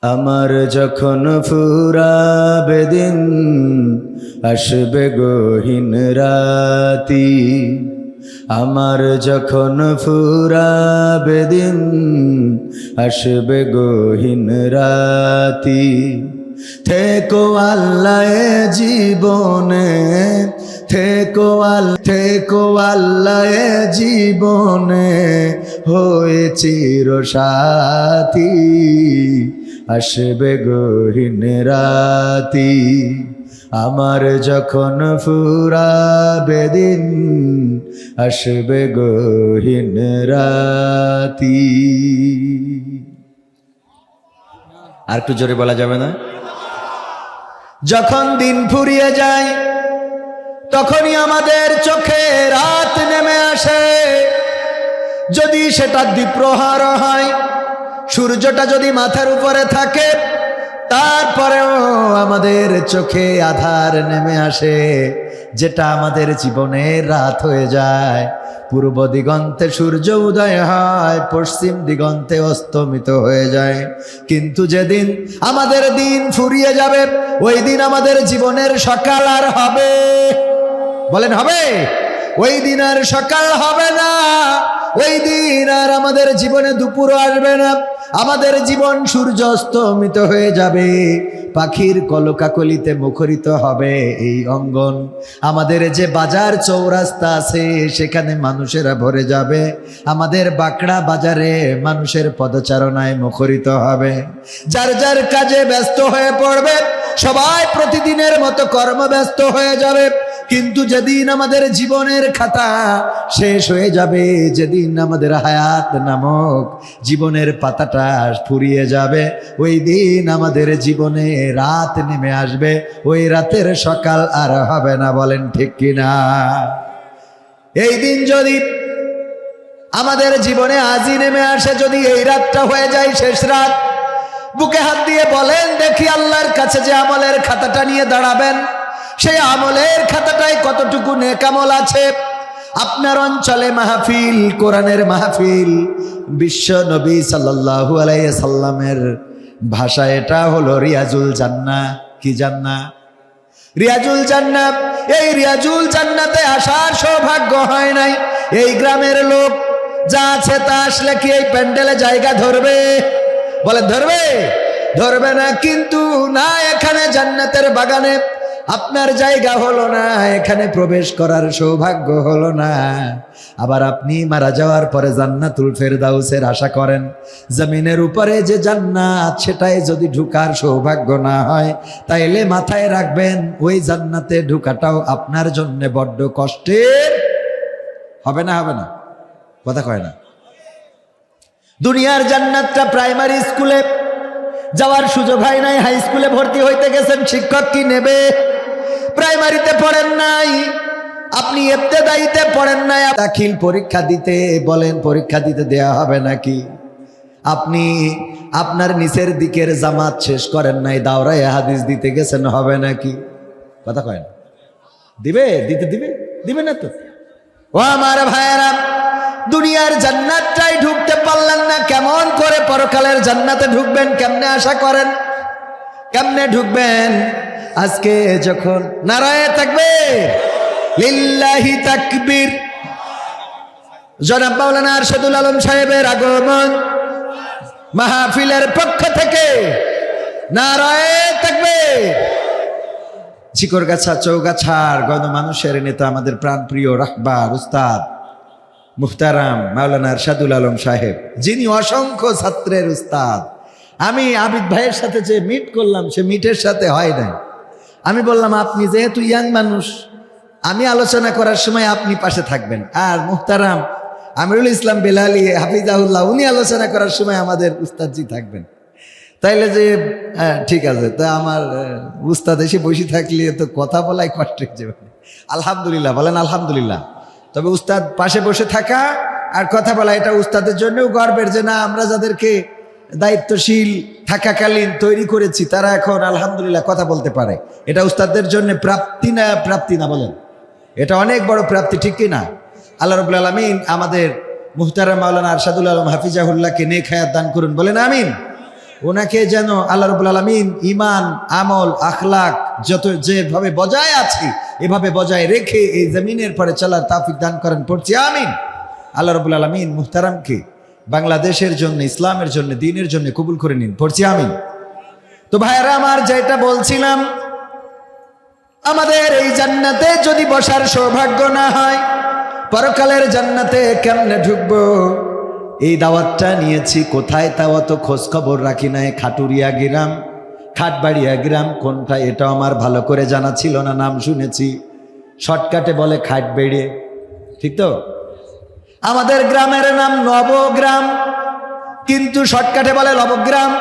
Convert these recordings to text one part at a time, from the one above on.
আমার যখন ফুরাবে দিন, আসবে গহীন রাতি। আমার যখন ফুরাবে দিন, আসবে গহীন রাতি। থেকো আল্লাহ জীবনে, থেকো আল্লাহ জীবনে, হয়ে চির সাথী। আসবে গহীন রাতি। আমার যখন ফুরাবে দিন, আসবে গহীন রাতি। আর একটু জোরে বলা যাবে না? যখন দিন ফুরিয়ে যায়, তখনই আমাদের চোখে রাত নেমে আসে। যদি সেটা দ্বিপ্রহর হয়, সূর্যটা যদি মাথার উপরে থাকে, তারপরেও আমাদের চোখে আধার নেমে আসে, যেটা আমাদের জীবনে রাত হয়ে যায়। পূর্ব দিগন্তে সূর্য উদয় হয়, পশ্চিম দিগন্তে অস্তমিত হয়ে যায়। কিন্তু যেদিন আমাদের দিন ফুরিয়ে যাবে, ওই দিন আমাদের জীবনের সকাল আর হবে? বলেন হবে? ওই দিন আর সকাল হবে না। ওই দিন আর আমাদের জীবনে দুপুর আসবে না। আমাদের জীবন সূর্য অস্তমিত হয়ে যাবে। পাখির কলকাকলিতে মুখরিত হবে এই অঙ্গন। আমাদের যে বাজার চৌরাস্তা আছে, সেখানে মানুষেরা ভরে যাবে। আমাদের বাঁকড়া বাজারে মানুষের পদচারণায় মুখরিত হবে। যার যার কাজে ব্যস্ত হয়ে পড়বে, সবাই প্রতিদিনের মতো কর্মব্যস্ত হয়ে যাবে। কিন্তু যেদিন আমাদের জীবনের খাতা শেষ হয়ে যাবে, যেদিন আমাদের হায়াত নামক জীবনের পাতাটা ফুরিয়ে যাবে, ওই দিন আমাদের জীবনে রাত নেমে আসবে। ওই রাতের সকাল আর হবে না। বলেন ঠিক কিনা? এই দিন যদি আমাদের জীবনে আজই নেমে আসে, যদি এই রাতটা হয়ে যায় শেষ রাত, বুকে হাত দিয়ে বলেন দেখি, আল্লাহর কাছে যে আমলের খাতাটা নিয়ে দাঁড়াবেন, সেই আমলের খাতাটায় কতটুকু নেক আমল আছে? আপনার অঞ্চলে মাহফিল, কোরআনের মাহফিল, বিশ্ব নবী সাল্লাল্লাহু আলাইহি সাল্লামের ভাষা এটা হলো রিয়াজুল জান্নাহ। কি জান্নাহ? রিয়াজুল জান্নাহ। এই রিয়াজুল জান্নাতে আসার সৌভাগ্য হয় নাই। এই গ্রামের লোক যা আছে তা আসলে কি এই প্যান্ডেলে জায়গা ধরবে? বলে ধরবে? ধরবে না। কিন্তু না, এখানে জান্নাতের বাগানে আপনার জায়গা হলো না, এখানে প্রবেশ করার সৌভাগ্য হলো না। আবার আপনি মারা যাওয়ার পরে জান্নাতুল ফেরদাউসের আশা করেন। জমিনের উপরে যে জান্নাত, সেটাই যদি ঢুকার সৌভাগ্য না হয়, তাইলে মাথায় রাখবেন ওই জান্নাতে ঢুকাটাও আপনার জন্য বড্ড কষ্টের হবে না? হবে না? কথা কয় না। দুনিয়ার জান্নাতটা প্রাইমারি স্কুলে যাওয়ার সুযোগ হয় নাই, হাই স্কুলে ভর্তি হইতে গেছেন, শিক্ষক কি নেবে? প্রাইমারিতে পড়েন নাই, আপনি ইবতেদাইতে পড়েন নাই, দাখিল পরীক্ষা দিতে বলেন, পরীক্ষা দিতে দেয়া হবে নাকি? আপনি আপনার নিচের দিকের জামাত শেষ করেন নাই, দাওরায়ে হাদিস দিতে গেছেন, হবে নাকি? কথা কয় না। দিবে? দিতে দিবে? দিবে না তো। ও আমার ভাইয়েরা, দুনিয়ার জান্নাতটাই ঢুকতে পারলেন না, কেমন করে পরকালের জান্নাতে ঢুকবেন? কেমনে আশা করেন? কেমনে ঢুকবেন? আজকে যখন নারায়ে তাকবীর, লিল্লাহি তাকবীর, জনাব মাওলানা আরশাদুল আলম সাহেবের আগমন, মাহফিলের পক্ষ থেকে নারায়ে তাকবীর। চিকরগাছা চৌগাছার গণমানুষের নেতা, আমাদের প্রাণপ্রিয় রাহবার উস্তাদ মুহতারাম মাওলানা আরশাদুল আলম সাহেব, যিনি অসংখ্য ছাত্রের উস্তাদ। আমি আবিদ ভাইয়ের সাথে যে মিট করলাম, সে মিটের সাথে হয় নাই। আমি বললাম, আপনি যেহেতু ইয়াং মানুষ, আমি আলোচনা করার সময় আপনি পাশে থাকবেন, আর মুহতারাম আমিরুল ইসলাম বেলালি হাফিজাহুল্লাহ, উনি আলোচনা করার সময় আমাদের উস্তাদজি থাকবেন। তাইলে যে ঠিক আছে, তা আমার উস্তাদ এসে বসে থাকলে তো কথা বলাই কষ্ট হয়ে যাবে। আলহামদুলিল্লাহ বলেন আলহামদুলিল্লাহ। তবে উস্তাদ পাশে বসে থাকা আর কথা বলা, এটা উস্তাদের জন্যও গর্বের যে না, আমরা যাদেরকে দায়িত্বশীল থাকাকালীন তৈরি করেছি, তারা এখন আলহামদুলিল্লাহ কথা বলতে পারে। এটা উস্তাদদের জন্য প্রাপ্তি না? প্রাপ্তি না? বলেন, এটা অনেক বড় প্রাপ্তি, ঠিক কি না? আল্লাহ রাব্বুল আলামিন আমাদের মুহতারাম মাওলানা আরশাদুল আলম হাফিজাহুল্লাহকে নেক হায়াত দান করুন, বলেন আমিন। ওনাকে যেন আল্লাহ রাব্বুল আলামিন ঈমান, আমল, আখলাক যত যেভাবে বজায় আছে এভাবে বজায় রেখে এই জমিনের পরে চলার তৌফিক দান করেন, পড়ছি আমিন। আল্লাহ রাব্বুল আলামিন মুহতারামকে বাংলাদেশের জন্য, ইসলামের জন্য, দ্বীনের জন্য কবুল করে নিন, পড়ছি আমিন। তো ভাইরা আমার, যেটা বলছিলাম, আমাদের এই জান্নাতে যদি বসার সৌভাগ্য না হয়, পরকালের জান্নাতে কেমনে ঢুকবো? এই দাওয়াতটা নিয়েছি কোথায় তাও অত খোঁজ খবর রাখি নাই। খাটুরিয়া গ্রাম, খাটবাড়িয়া গ্রাম কোনটা এটাও আমার ভালো করে জানা ছিল না, নাম শুনেছি। শর্টকাটে বলে খাটবেড়ে, ঠিক তো? আমাদের গ্রামের নাম নবগ্রাম, কিন্তু শর্টকাটে বলে লবগ্রাম।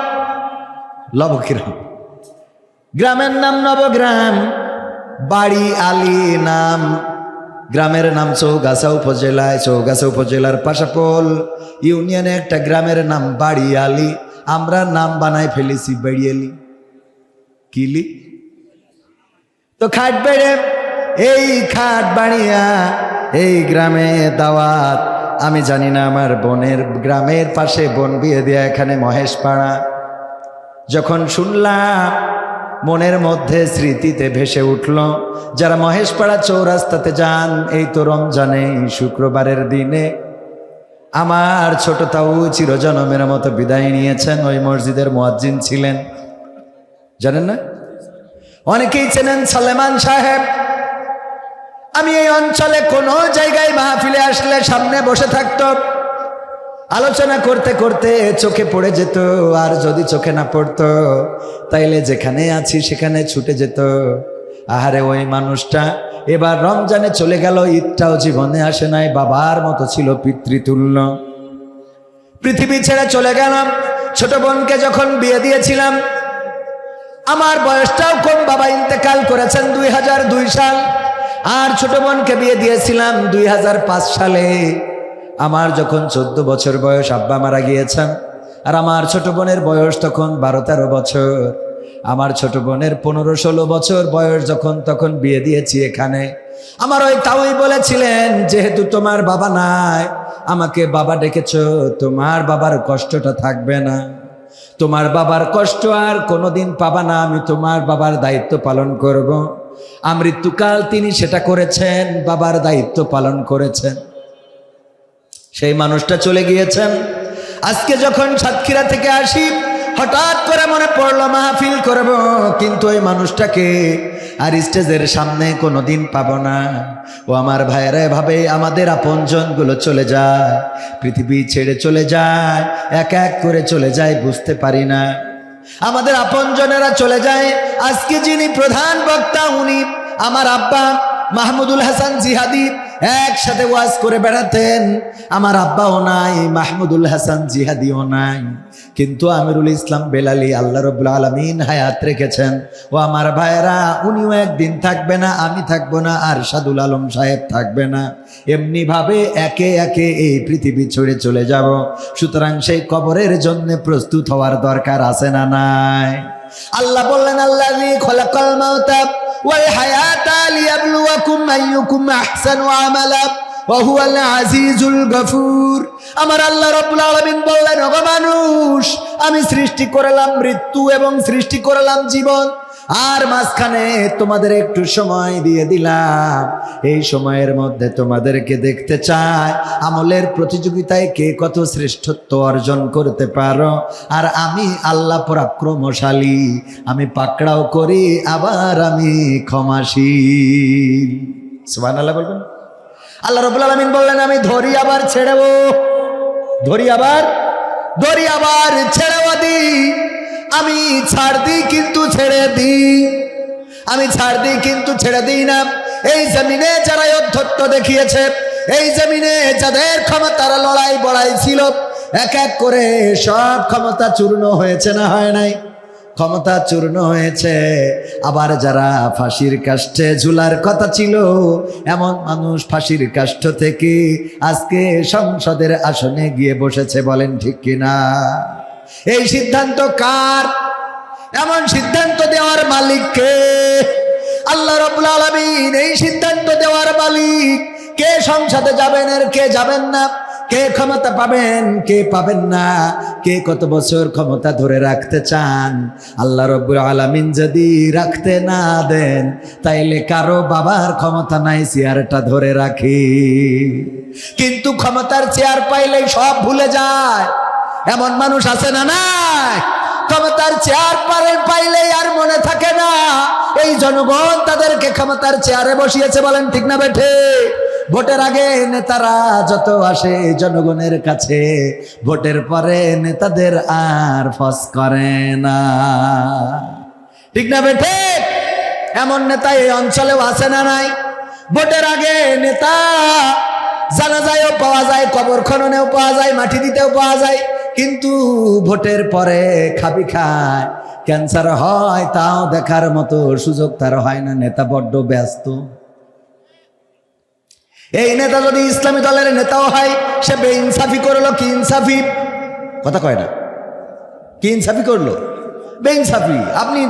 লবগ্রাম, গ্রামের নাম নবগ্রাম, বাড়ি আলী নাম, গ্রামের নাম চৌগাছা উপজেলায়, চৌগাছা উপজেলার পাশাপোল ইউনিয়নে একটা গ্রামের নাম বাড়ি আলী। আমরা নাম বানাই ফেলেছি বেড়িয়ালি, কিলি। তো খাটবেড়ে, এই খাটবাড়িয়া, এই গ্রামে দাওয়াত। আমি জানি না, আমার বোনের গ্রামের পাশে বোন বিয়ে দেয়া এখানে মহেশপাড়া। যখন শুনলাম মনের মধ্যে স্মৃতিতে ভেসে উঠল, যারা মহেশপাড়া চৌরাস্তাতে যান, এই তো রমজানে শুক্রবারের দিনে আমার ছোট তাউ চিরজনমের মতো বিদায় নিয়েছেন। ওই মসজিদের মুয়াজ্জিন ছিলেন, জানেন না? অনেকেই চেনেন সালেমান সাহেব। আমি এই অঞ্চলে কোনো জায়গায় মাহফিলে আসলে সামনে বসে থাকতো, আলোচনা করতে করতে চোখে পড়ে যেত। আর যদি চোখে না পড়তো তাইলে যেখানে আছি সেখানে ছুটে যেত। আহারে, ওই মানুষটা এবার রমজানে চলে গেল, ঈদটাও জীবনে আসে নাই। বাবার মতো ছিল, পিতৃতুল্য। পৃথিবী ছেড়ে চলে গেলাম। ছোট বোনকে যখন বিয়ে দিয়েছিলাম, আমার বয়সটাও কম, বাবা ইন্তেকাল করেছেন 2002 সাল। আর ছোট বোনকে বিয়ে দিয়েছিলাম 2005 সালে। আমার যখন 14 বছর বয়স, আব্বা মারা গিয়েছেন। আর আমার ছোট বোনের বয়স তখন 12-13 বছর। আমার ছোট বোনের 15-16 বছর বয়স যখন, তখন বিয়ে দিয়েছি এখানে। আমার ওই তাউই বলেছিলেন, যেহেতু তোমার বাবা নাই, আমাকে বাবা ডেকেছো, তোমার বাবার কষ্টটা থাকবে না, তোমার বাবার কষ্ট আর কোনোদিন পাবা না, আমি তোমার বাবার দায়িত্ব পালন করব। আমৃত্যুকাল তিনি সেটা করেছেন, বাবার দায়িত্ব পালন করেছেন। সেই মানুষটা চলে গিয়েছেন। আজকে যখন সাতক্ষীরা থেকে আসি, হঠাৎ করে মনে পড়লো মাহফিল করব, কিন্তু ওই মানুষটাকে আর স্টেজের সামনে কোনোদিন পাবো না। ও আমার ভাইয়েরা, এভাবে আমাদের আপনজনগুলো চলে যায়, পৃথিবী ছেড়ে চলে যায়, এক এক করে চলে যায়, বুঝতে পারি না। আমাদের আপনজনেরা চলে যায়। আজকে যিনি প্রধান বক্তা, উনি আমার আব্বা মাহমুদুল হাসান জিহাদি। একসাথে ওয়াজ করে বেড়াতেন। আমার আব্বাও নাই, মাহমুদুল হাসান জিহাদিও নাই, কিন্তু আমিরুল ইসলাম বেলালি আল্লাহ রাব্বুল আলামিন হায়াত রেখেছেন। ও আমার ভাইরা, উনিও একদিন থাকবে না, আমি থাকবো না, আর সাদুল আলম সাহেব থাকবে না। এমনি ভাবে একে একে এই পৃথিবী ছেড়ে চলে যাব। সুতরাং সেই কবরের জন্য প্রস্তুত হওয়ার দরকার আছে না নাই? আল্লাহ বললেন, আল্লাযী খলাকাল মাউতা ওয়াল হায়াতা লিয়াবলুয়াকুম আইয়ুকুম আহসানু আমালা ওয়া হুয়াল আজিজুল গফুর। আমার আল্লাহ রাব্বুল আলামিন বললেন, ওগো মানুষ, আমি সৃষ্টি করলাম মৃত্যু এবং সৃষ্টি করলাম জীবন, আর মাঝখানে তোমাদের একটু সময় দিয়ে দিলাম। এই সময়ের মধ্যে তোমাদেরকে দেখতে চাই আমলের প্রতিযোগিতায় কে কত শ্রেষ্ঠত্ব অর্জন করতে পারো। আর আমি আল্লাহ পরাক্রমশালী, আমি পাকড়াও করি, আবার আমি ক্ষমাশীল। সুবহানাল্লাহ বলবেন। আল্লাহ রাব্বুল আলামিন বললেন, আমি ধরি আবার ছেড়েও, ধরি আবার ছেড়েও দিই। আমি ছাড় দিই কিন্তু ছেড়ে দিই, আমি ছাড় দিই কিন্তু ছেড়ে দিই না। এই জমিনে যারা অধ্যত্ব দেখিয়েছে, এই জমিনে যাদের ক্ষমতার লড়াই বড়াই ছিল, এক এক করে সব ক্ষমতা চূর্ণ হয়েছে না হয় নাই? ক্ষমতা চূর্ণ হয়েছে। আবার যারা ফাঁসির কাষ্ঠে ঝুলার কথা ছিল, এমন মানুষ ফাঁসির কাষ্ঠ থেকে আজকে সংসদের আসনে গিয়ে বসেছে। বলেন ঠিক কিনা? এই সিদ্ধান্ত কার? এমন সিদ্ধান্ত দেওয়ার মালিক কে? আল্লাহ রাব্বুল আলামিন। এই সিদ্ধান্ত দেওয়ার মালিক কে? সংসদে যাবেন আর কে যাবেন না, কে ক্ষমতা পাবেন, কে পাবেন না, কে কত বছর ক্ষমতা ধরে রাখতে চান। আল্লাহ রাব্বুল আলামিন যদি রাখতে না দেন, তাইলে কারো বাবার ক্ষমতা নাই চেয়ারটা ধরে রাখি। কিন্তু ক্ষমতার চেয়ার পাইলেই সব ভুলে যায়, এমন মানুষ আছে না? নাই। ক্ষমতার চেয়ার পাইলেই আর মনে থাকে না। এই জনগণ তাদেরকে ক্ষমতার চেয়ারে বসিয়েছে, বলেন ঠিক না বেঠে? ভোটের আগে নেতারা যত আসে জনগণের কাছে, ভোটের পরে নেতাদের আর ফস করে না, ঠিক না বেঠে? এমন নেতা এই অঞ্চলেও আছে না নাই? ভোটের আগে নেতা জানাজায়ও পাওয়া যায়, কবর খননেও পাওয়া যায়, মাটি দিতেও পাওয়া যায়, কিন্তু ভোটের পরে খাবি খায়, ক্যান্সার হয়, তাও দেখার মতো সুযোগ তার হয় না। নেতা বড্ড ব্যস্ত। এই নেতা যদি ইসলামী দলের নেতাও হয়, সে বেইনসাফি করলো। কি ইনসাফি? কথা কয় না। কি ইনসাফি করলো? বেইনসাফি। আপনি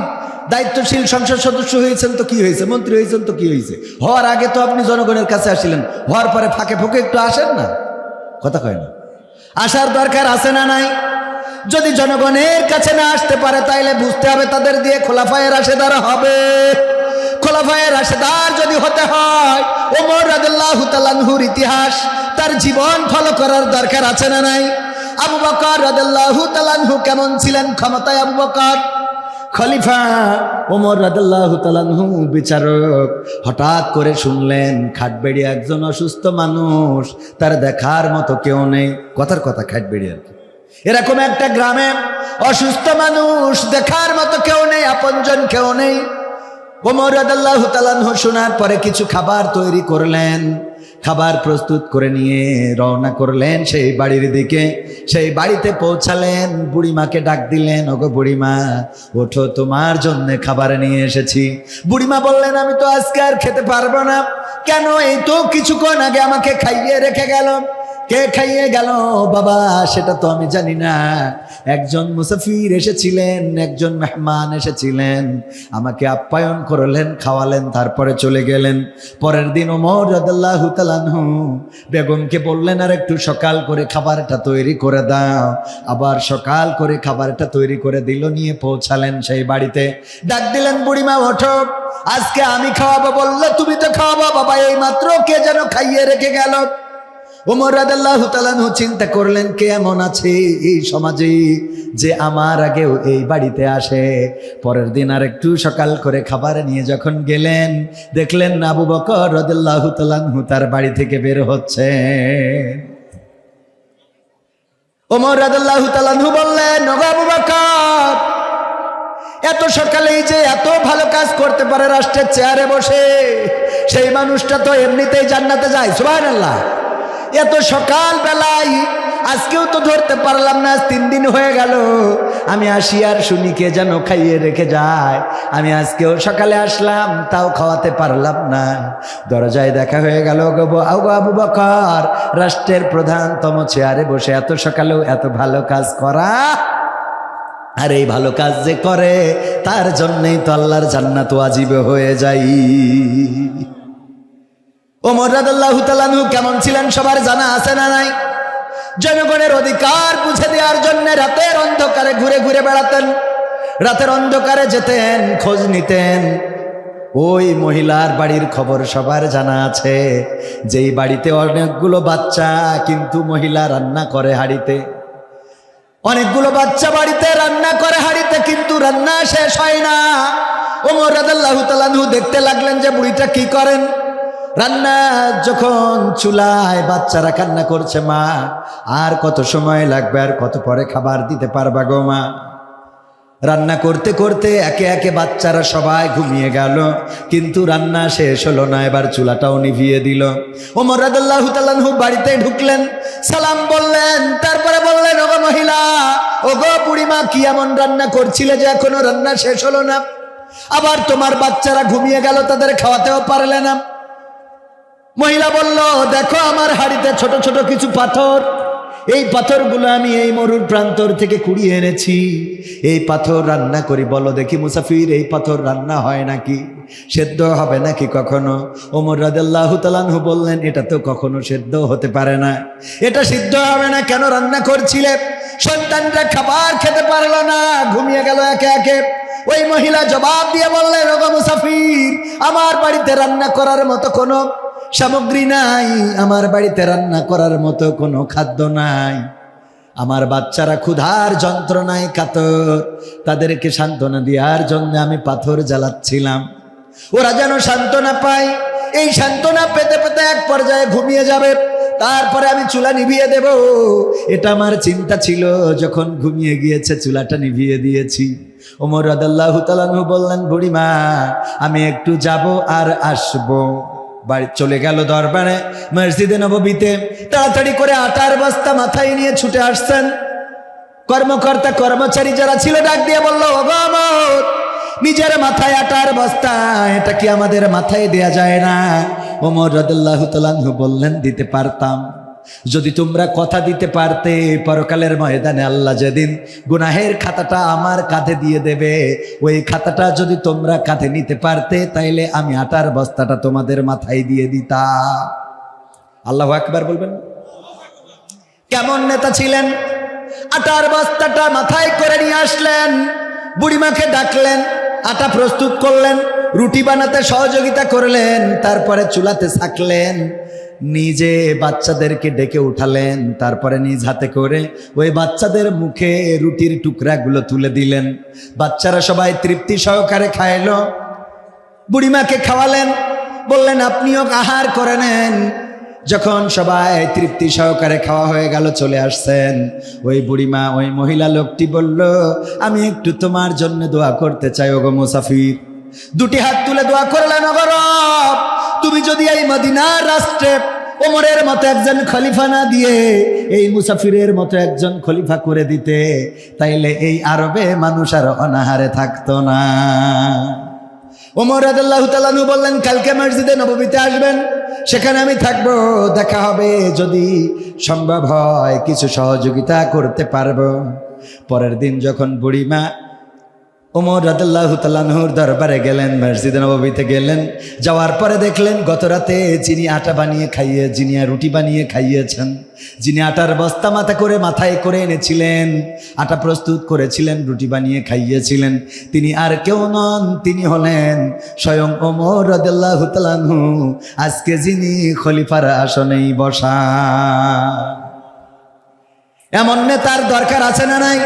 দায়িত্বশীল সংসদ সদস্য হয়েছেন তো কি হয়েছে, মন্ত্রী হয়েছেন তো কি হয়েছে, হওয়ার আগে তো আপনি জনগণের কাছে আসছিলেন, হওয়ার পরে ফাঁকে ফোঁকে একটু আসেন না। কথা কয় না। আসার দরকার আছে না নাই? যদি জনগণের কাছে না আসতে পারে, তাইলে বুঝতে হবে তাদের দিয়ে খোলাফায়ে রাশেদার হবে। খোলাফায়ে রাশেদার যদি হতে হয়, ওমর রাদিয়াল্লাহু তাআলা আনহুর ইতিহাস, তার জীবন ফলো করার দরকার আছে না নাই? আবু বকর রাদিয়াল্লাহু তাআলা আনহু কেমন ছিলেন ক্ষমতায়? আবু বকর খলিফা, ওমর রাদিয়াল্লাহু তাআলা আনহু বিচারক। হঠাৎ করে শুনলেন খাটবেড়ি একজন অসুস্থ মানুষ, তার দেখার মতো কেউ নেই। কথার কথা, খাটবেড়ি আর কি। এরকম একটা গ্রামে অসুস্থ মানুষ, দেখার মতো কেউ নেই, আপনজন কেউ নেই। ওমর রাদিয়াল্লাহু তাআলা আনহু শোনার পরে কিছু খাবার তৈরি করলেন, খাবার প্রস্তুত করে নিয়ে রওনা করলেন সেই বাড়ির দিকে। সেই বাড়িতে পৌঁছালেন, বুড়িমাকে ডাক দিলেন, ওগো বুড়িমা ওঠো, তোমার জন্য খাবার নিয়ে এসেছি। বুড়িমা বললেন, আমি তো আজকে আর খেতে পারবো না। কেন? এই তো কিছুক্ষণ আগে আমাকে খাইয়ে রেখে গেল। কে খাইয়ে গেল বাবা সেটা তো আমি জানি না। একজন মুসাফির এসেছিলেন, একজন মেহমান এসেছিলেন, আমাকে আপ্যায়ন করলেন, খাওয়ালেন, তারপরে চলে গেলেন। পরের দিন ওমর রাদিয়াল্লাহু তাআলা আনহু বেগমকে বললেন, আর একটু সকাল করে খাবারটা তৈরি করে দাও। আবার সকাল করে খাবারটা তৈরি করে দিল, নিয়ে পৌঁছালেন সেই বাড়িতে। ডাক দিলেন, বুড়িমা ওঠো, আজকে আমি খাওয়াবো। বললো, তুমি তো খাওয়াবো বাবা, এই মাত্র কে যেন খাইয়ে রেখে গেল। ওমর রাদিয়াল্লাহু তাআলা আনহু চিন্তা করলেন, কে এমন আছে এই সমাজে যে আমার আগেও এই বাড়িতে আসে। পরের দিন আর একটু সকাল করে খাবার নিয়ে যখন গেলেন, দেখলেন আবু বকর রাদিয়াল্লাহু তাআলা আনহু তার বাড়ি থেকে বের হচ্ছে। ওমর রাদিয়াল্লাহু তাআলা আনহু বললেন, ওগো আবু বকর, এত সকালেই যে এত ভালো কাজ করতে পারে রাষ্ট্রের চেয়ারে বসে, সেই মানুষটা তো এমনিতেই জান্নাতে যায়। সুবহানাল্লাহ। এত সকাল বেলায় আজকেও তো ধরতে পারলাম না, 3 দিন হয়ে গেল আমি আসি আর শুনি কে যেন খাইয়ে রেখে যায়। আমি আজকেও সকালে আসলাম, তাও খাওয়াতে পারলাম না। দরজায় দেখা হয়ে গেল, আবু বকর রাষ্ট্রের প্রধানতম চেয়ারে বসে এত সকালেও এত ভালো কাজ করা। আর এই ভালো কাজ যে করে তার জন্যই তো আল্লাহর জান্নাত ওয়াজিব হয়ে যায়। ওমর রাদিয়াল্লাহু তাআলা আনহু কেমন ছিলেন সবার জানা আছে না নাই? জনগণের অধিকার বুঝে দেওয়ার জন্য রাতের অন্ধকারে ঘুরে ঘুরে বেড়াতেন, রাতের অন্ধকারে যেতেন, খোঁজ নিতেন। ওই মহিলার বাড়ির খবর সবার জানা আছে, যেই বাড়িতে অনেকগুলো বাচ্চা, কিন্তু মহিলা রান্না করে হাঁড়িতে। অনেকগুলো বাচ্চা বাড়িতে রান্না করে হাঁড়িতে, কিন্তু রান্না শেষ হয় না। ওমর রাদিয়াল্লাহু তাআলা আনহু দেখতে লাগলেন যে বুড়িটা কি করেন। রান্না যখন চুলায়, বাচ্চারা কান্না করছে, মা আর কত সময় লাগবে, আর কত পরে খাবার দিতে পারবা গো মা। রান্না করতে করতে একে একে বাচ্চারা সবাই ঘুমিয়ে গেল, কিন্তু রান্না শেষ হলো না। এবার চুলাটাও নিভিয়ে দিল। ওমর রাদিয়াল্লাহু তাআলা আনহু বাড়িতে ঢুকলেন, সালাম বললেন, তারপরে বললেন, ওগো মহিলা, ওগো বুড়িমা, কি এমন রান্না করছিলে যে এখনো রান্না শেষ হলো না? আবার তোমার বাচ্চারা ঘুমিয়ে গেল, তাদের খাওয়াতেও পারলে না। মহিলা বলল, দেখো আমার হাঁড়িতে ছোট ছোট কিছু পাথর, এই পাথরগুলো আমি এই মরুর প্রান্তর থেকে কুড়িয়ে এনেছি, এই পাথর রান্না করি। বলো দেখি মুসাফির, এই পাথর রান্না হয় নাকি? সেদ্ধ হবে নাকি কখনো? ওমর রাদিয়াল্লাহু তাআলা আনহু বললেন, এটা তো কখনো সেদ্ধ হতে পারে না, এটা সিদ্ধ হবে না। কেন রান্না করছিলে? সন্তানরা খাবার খেতে পারলো না, ঘুমিয়ে গেল একে একে। ওই মহিলা জবাব দিয়ে বললেন, ওগো মুসাফির, আমার বাড়িতে রান্না করার মতো কোনো সামগ্রী নাই, আমার বাড়িতে রান্না করার মতো কোনো খাদ্য নাই, আমার বাচ্চারা ক্ষুধার যন্ত্রণায় কাতর, তাদেরকে সান্ত্বনা দেওয়ার জন্য আমি পাথর জ্বালাচ্ছিলাম, ওরা যেন সান্ত্বনা পায়। এই সান্ত্বনা পেতে পেতে এক পর্যায়ে ঘুমিয়ে যাবে, তারপরে আমি চুলা নিভিয়ে দেব, এটা আমার চিন্তা ছিল। যখন ঘুমিয়ে গিয়েছে চুলাটা নিভিয়ে দিয়েছি। ওমর রাদিয়াল্লাহু তাআলা আনহু বললেন, বুড়িমা আমি একটু যাব আর আসবো। বাড়ি চলে গেল দরবারে, মসজিদে নববীতে তাড়াতাড়ি করে আটার বস্তা মাথায় নিয়ে ছুটে আসছেন। কর্মকর্তা কর্মচারী যারা ছিল ডাক দিয়ে বলল, ওগো ওমর, নিজের মাথায় আটার বস্তা, এটা কি আমাদের মাথায় দেয়া যায় না? ওমর রাদিয়াল্লাহু তাআলা আনহু বললেন, দিতে পারতাম যদি তোমরা কথা দিতে পারতে, পরকালের ময়দানে আল্লাহ যেদিন গুনাহের খাতাটা আমার কাঁধে দিয়ে দেবে, ওই খাতাটা যদি তোমরা কাঁধে নিতে পারতে, তাইলে আমি আটার বস্তাটা তোমাদের মাথায় দিয়ে দিতাম। আল্লাহু আকবার বলবেন। কেমন নেতা ছিলেন! আটার বস্তাটা মাথায় করে নিয়ে আসলেন, বুড়িমাকে ডাকলেন, আটা প্রস্তুত করলেন, রুটি বানাতে সহযোগিতা করলেন, তারপরে চুলাতে ছাকলেন, নিজে বাচ্চাদেরকে ডেকে উঠালেন, তারপরে নিজ হাতে করে ওই বাচ্চাদের মুখে রুটির টুকরাগুলো তুলে দিলেন। বাচ্চারা সবাই তৃপ্তি সহকারে খাইলো। বুড়িমাকে খাওয়ালেন, বললেন আপনিও আহার করে নেন। যখন সবাই তৃপ্তি সহকারে খাওয়া হয়ে গেল, চলে আসছেন, ওই বুড়িমা, ওই মহিলা লোকটি বলল, আমি একটু তোমার জন্য দোয়া করতে চাই ওগো মুসাফির। দুটি হাত তুলে দোয়া করলেন, ওগো রব, তুমি যদি এই মদিনার রাষ্ট্রে ওমরের মতো একজন খলিফা না দিয়ে এই মুসাফিরের মতো একজন খলিফা করে দিতে, তাইলে এই আরবে মানুষ আর অনাহারে থাকতো না। ওমর রাদিয়াল্লাহু তাআলা আনহু বললেন, কালকে মসজিদে নববীতে আসবেন, সেখানে আমি থাকবো, দেখা হবে, যদি সম্ভব হয় কিছু সহযোগিতা করতে পারবো। পরের দিন যখন বুড়িমা ওমর রাদিয়াল্লাহু তাআলা আনহুর দরবারে গেলেন, মসজিদে নববীতে গেলেন, যাওয়ার পরে দেখলেন গত রাতে যিনি আটা বানিয়ে যিনি রুটি বানিয়ে খাইয়েছেন, যিনি আটার বস্তা মাথায় করে এনেছিলেন, আটা প্রস্তুত করেছিলেন, রুটি বানিয়ে খাইয়েছিলেন, তিনি আর কেউ নন, তিনি হলেন স্বয়ং ওমর রাদিয়াল্লাহু তাআলা আনহু, আজকে যিনি খলিফার আসনেই বসা। এমন নেতার দরকার আছে না নাই?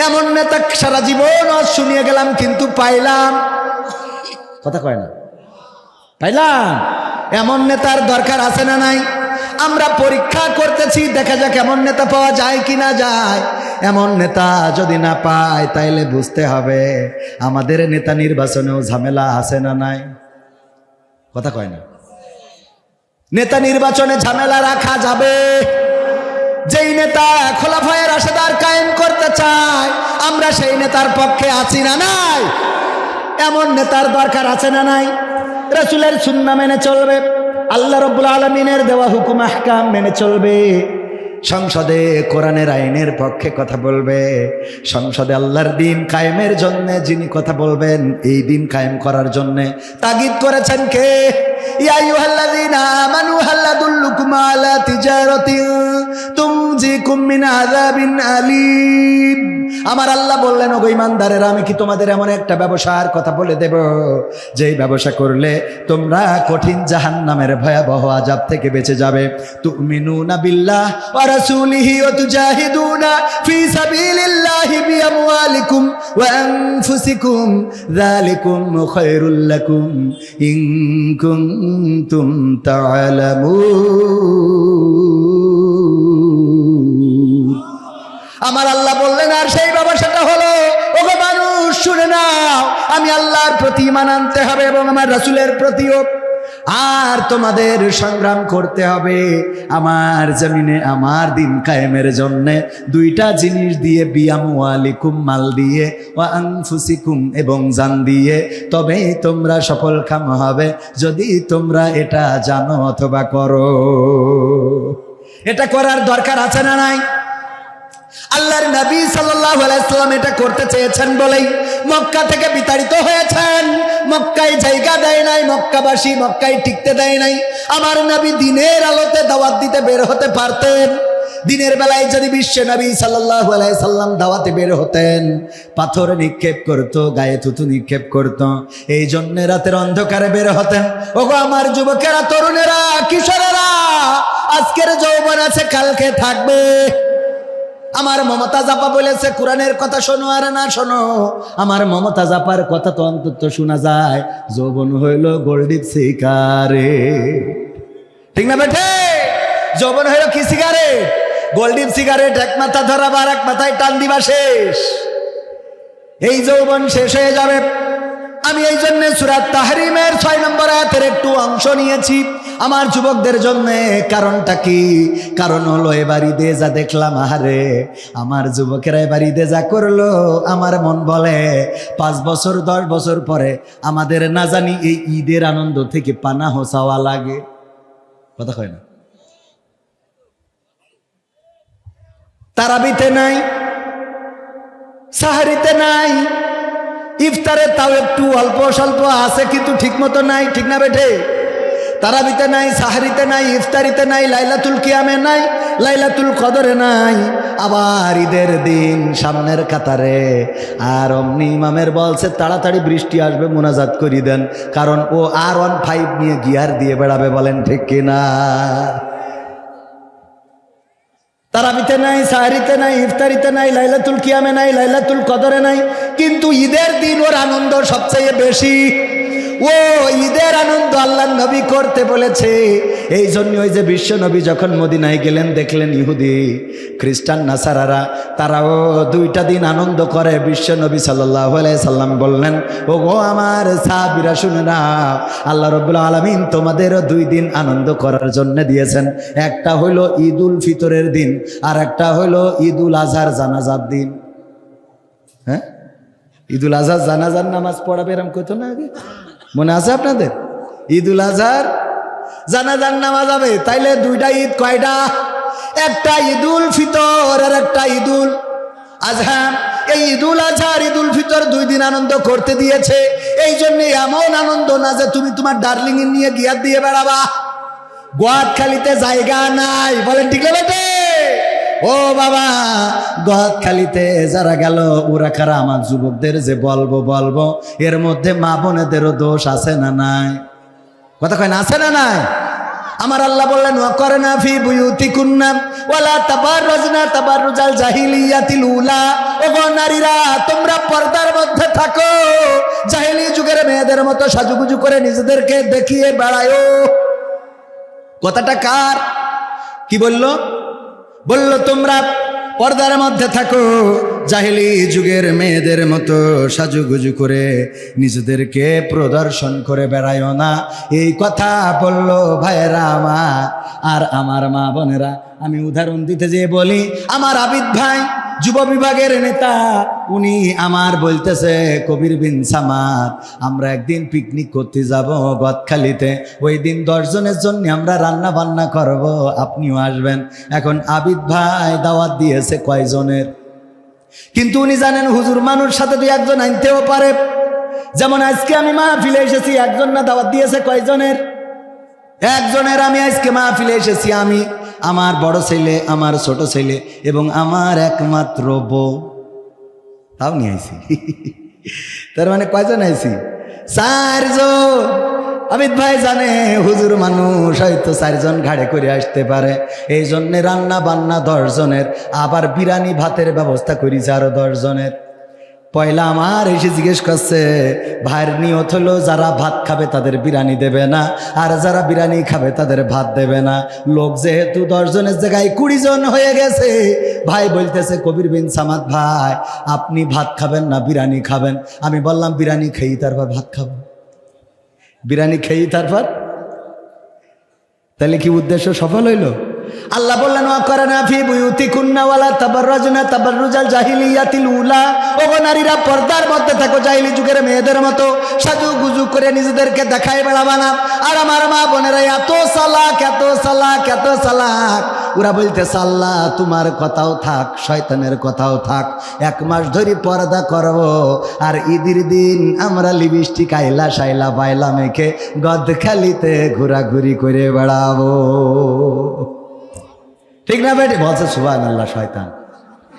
এমন নেতা সারা জীবন শুনিয়ে গেলাম, কিন্তু পাইলাম, কথা কয় না, পাইলাম। এমন নেতার দরকার আছে না নাই? আমরা পরীক্ষা করতেছি, দেখা যাক এমন নেতা পাওয়া যায় কি না যায়। এমন নেতা যদি না পায়, তাইলে বুঝতে হবে আমাদের নেতা নির্বাচনেও ঝামেলা আছে না নাই? কথা কয় না। নেতা নির্বাচনে ঝামেলা রাখা যাবে। যেই নেতা খোলাফায়ে রাশেদার কায়েম করতে চায়, আমরা সেই নেতার পক্ষে আছি না নাই? এমন নেতার দরকার আছে না নাই? রাসূলের সুন্নাহ মেনে চলবে, আল্লাহ রাব্বুল আলামিনের দেওয়া হুকুম আহকাম মেনে চলবে, সংসদে কোরআনের আইনের পক্ষে কথা বলবে, সংসদে আল্লাহর দ্বীন কায়েমের জন্য যিনি কথা বলবেন, এই দ্বীন কায়েম করার জন্য তাগিদ করেছেন কে? ইয়া আইয়ুহাল্লাযীনা আমানু হাল আদুল্লুকুম আলা তিজারাতিন তুনজিকুম মিন আযাবিন আলীম। আমার আল্লাহ বললেন, ওগো ঈমানদারেরা, আমি কি তোমাদের এমন একটা ব্যবসার কথা বলে দেব, যেই ব্যবসা করলে তোমরা কঠিন জাহান্নামের ভয়াবহ আযাব থেকে বেঁচে যাবে। তুমিনুনা বিল্লাহ ওয়া রাসূলিহি ওয়া তুজাহিদুনা ফি সাবিলিল্লাহি বিআমওয়ালিকুম ওয়া আনফুসিকুম যালিকুম খায়রুল লাকুম ইন কুনতুম তা'লামুন। আমার আল্লাহ বললেন, আর সেই ব্যবসাটা হলো, ওগো মানুষ শুনে নাও, আমি আল্লাহর প্রতি ঈমান আনতে হবে এবং আমার রাসূলের প্রতিও, আর তোমাদের সংগ্রাম করতে হবে আমার জমিনে আমার দিন কায়েমের জন্য দুইটা জিনিস দিয়ে, বিআমওয়ালিকুম, মাল দিয়ে, ওয়া আনফুসিকুম, এবং জান দিয়ে, তবেই তোমরা সফলকাম হবে, যদি তোমরা এটা জানো অথবা করো। এটা করার দরকার আছে না নাই? আল্লাহর নবী সাল্লাল্লাহু আলাইহি সাল্লাম এটা করতে চেয়েছেন বলেই মক্কা থেকে বিতাড়িত হয়েছেন। মক্কায় জায়গা দেয় নাই, মক্কাবাসী মক্কায় টিকতে দেয় নাই। আমার নবী দিনের আলোতে দাওয়াত দিতে বের হতে পারতেন। দিনের বেলায় যদি বিশ্ব নবী সাল্লাল্লাহু আলাইহি সাল্লাম দাওয়াতে বের হতেন, পাথর নিক্ষেপ করত, গায়ে থুতু নিক্ষেপ করত। এই জন্য রাতের অন্ধকারে বের হতেন। ওগো আমার যুবকেরা, তরুণেরা, কিশোরেরা, আজকের যৌবন আছে, কালকে থাকবে। আমার মমতাজ আপা বলেছে কোরআনের কথা শোনো আর না শোনো, আমার মমতাজ আপার কথা তো অন্তত শোনা যায়। যৌবন হইল গোল্ডিপ সিগারেট, ঠিক না বেঠে? যৌবন হইল কি সিগারেট? গোল্ডিপ সিগারেট। এক মাথা ধরা আর এক মাথায় টান দিবা, শেষ। এই যৌবন শেষ হয়ে যাবে। আমি এই জন্য সূরা তাহরিমের 6 নম্বর আয়াতের একটু অংশ নিয়েছি আমার যুবকদের জন্য। কারণটা কি? কারণ হলো এবার ঈদে যা দেখলাম, আহারে আমার যুবকেরা এবার ঈদে যা করলো, আমার মন বলে 5 বছর 10 বছর পরে আমাদের না জানি এই ঈদের আনন্দ থেকে পানাহ চাওয়া লাগে। কথা কয় না? তারাবিতে নাই, সাহারিতে নাই, ইফতারে তাও একটু অল্প স্বল্প আছে, কিন্তু ঠিক মতো নাই, ঠিক না বেঠে? তারাবিতে নাই, সাহারিতে নাই, ইফতারিতে নাই, লাইলাতুল কিয়ামে নাই, লাইলাতুল কদরে নাই। আবার ঈদের দিন সামনের কাতারে, আর অমনি ইমামের বলছে তাড়াতাড়ি বৃষ্টি আসবে, মোনাজাত করি দেন, কারণ ও R15 নিয়ে গিয়ার দিয়ে বেড়াবে। বলেন ঠিক কিনা? তারাবিতে নাই, সাহারিতে নাই, ইফতারিতে নাই, লাইলাতুল কিয়ামে নাই, লাইলাতুল কদরে নাই, কিন্তু ঈদের দিন ওর আনন্দ সবচেয়ে বেশি। ও ঈদের আনন্দ আল্লাহর নবী করতে বলেছে। এই জন্য ওই যে বিশ্ব নবী যখন মদিনায় গেলেন, দেখলেন ইহুদি, খ্রিস্টান, নাসারারা তারাও 2টা দিন আনন্দ করে। বিশ্ব নবী সাল্লাল্লাহু আলাইহি সাল্লাম বললেন, ও গো আমার সাহাবীরা শুনে নাও, আল্লাহ রাব্বুল আলামিন তোমাদেরও 2 দিন আনন্দ করার জন্য দিয়েছেন। একটা হইল ঈদুল ফিতরের দিন, আর একটা হইল ঈদুল আজহার জানাজার দিন। হ্যাঁ, ঈদুল আজহার জানাজার নামাজ পড়াবে এরকম কইতো না আগে? মনে আছে আপনাদের? ঈদুল আজহার জানাজার নামাজ হবে। তাইলে 2টা ঈদ কয়টা? একটা ঈদুল ফিতর আর একটা ঈদুল আজহা। এই ঈদুল আজহার ঈদুল ফিতর 2 দিন আনন্দ করতে দিয়েছে। এই জন্য এমন আনন্দ না যে তুমি তোমার ডার্লিং এর নিয়ে গিয়ার দিয়ে বেড়াবা। গোয়াতখালীতে জায়গা নাই, বলেন ঠিক না বেটে? ও বাবা, গোয়াতখালীতে যারা গেল ওরা কারা? আমার যুবকদের যে বলবো এর মধ্যে মা বোনেদেরও দোষ আছে না নাই? কথা কয় না? আছে না নাই? আমার আল্লাহ বললেন, ওয়াকরনা ফি বুয়ুতিকুন্না ওয়ালা তাবাররাজনা তাবাররুজাল জাহিলিয়াতিল উলা। ওগো নারীরা, তোমরা পর্দার মধ্যে থাকো, জাহেলি যুগের মেয়েদের মতো সাজুগুজু করে নিজেদেরকে দেখিয়ে বেড়ায়ো। কথাটা কার? কি বললো? বলল তোমরা পর্দার মধ্যে থাকো, জাহেলি যুগের মেয়েদের মতো সাজুগুজু করে নিজেদেরকে প্রদর্শন করে বেড়ায়ও না। এই কথা বলল ভাইয়েরা আমার আর আমার মা বোনেরা। আমি উদাহরণ দিতে যেয়ে বলি, আমার আবিদ ভাই যুব বিভাগের নেতা, উনি আমার বলতেছে, কবির বিন সামাদ, আমরা একদিন পিকনিক করতে যাব গদখালিতে। ওই দিন 10 জনের জন্য আমরা রান্না বান্না করব, আপনিও আসবেন। এখন আবিদ ভাই দাওয়াত দিয়েছে কয়জনের? কিন্তু উনি জানেন হুজুর মানুষ সাথে 2-1 জন আনতেও পারে। যেমন আজকে আমি মাহফিলে এসেছি, 1 জন না দাওয়াত দিয়েছে কয়জনের? 1 জনের। আমি আজকে মাহফিলে এসেছি, আমি, আমার বড় ছেলে, আমার ছোট ছেলে এবং আমার একমাত্র বউ, তাও নিয়ে আইছি। তার মানে কয়জন আইছি? 4 জন। আবিদ ভাই জানে হুজুর মানুষ হয়তো 4 জন ঘাড়ে করে আসতে পারে, এই জন্য রান্না বান্না 10 জনের, আবার বিরিয়ানি ভাতের ব্যবস্থা করেছে আরো 10 জনের। পয়লা আমার এসে জিজ্ঞেস করছে, ভাইয়ের নিয়ত হলো যারা ভাত খাবে তাদের বিরিয়ানি দেবে না, আর যারা বিরিয়ানি খাবে তাদের ভাত দেবে না। লোক যেহেতু 10 জনের জায়গায় 20 জন হয়ে গেছে, ভাই বলতেছে, কবির বিন সামাদ ভাই, আপনি ভাত খাবেন না বিরিয়ানি খাবেন? আমি বললাম বিরিয়ানি খেয়ে তারপর ভাত খাবো। বিরিয়ানি খেয়ে তারপর? তাহলে কি উদ্দেশ্য সফল হইল? আল্লাহ বললেন, ওয়াকরনা ফি বুয়ুতিকুন্না ওয়ালা তাবাররাজনা তাবাররুজাল জাহিলিয়াতিল উলা। ওগো নারীরা, পর্দার মধ্যে থাকো, জাহিলি যুগের মেয়েদের মতো সাজুগুজু করে নিজেদেরকে দেখায় বেড়াবা না। আর আমার মা বোনেরা এত সালাক, এত সালাক, এত সালাক, ওরা বলতেছে আল্লাহ তোমার কথাও থাক শয়তানের কথাও থাক, 1 মাস ধরে পর্দা করব আর ঈদের দিন আমরা লিপস্টিক আইলা শাইলা পাইলা মেখে গদখালিতে ঘোরাঘুরি করে বেড়াবো। ঠিক না বেটি? বলছে সুবহানাল্লাহ। শয়তান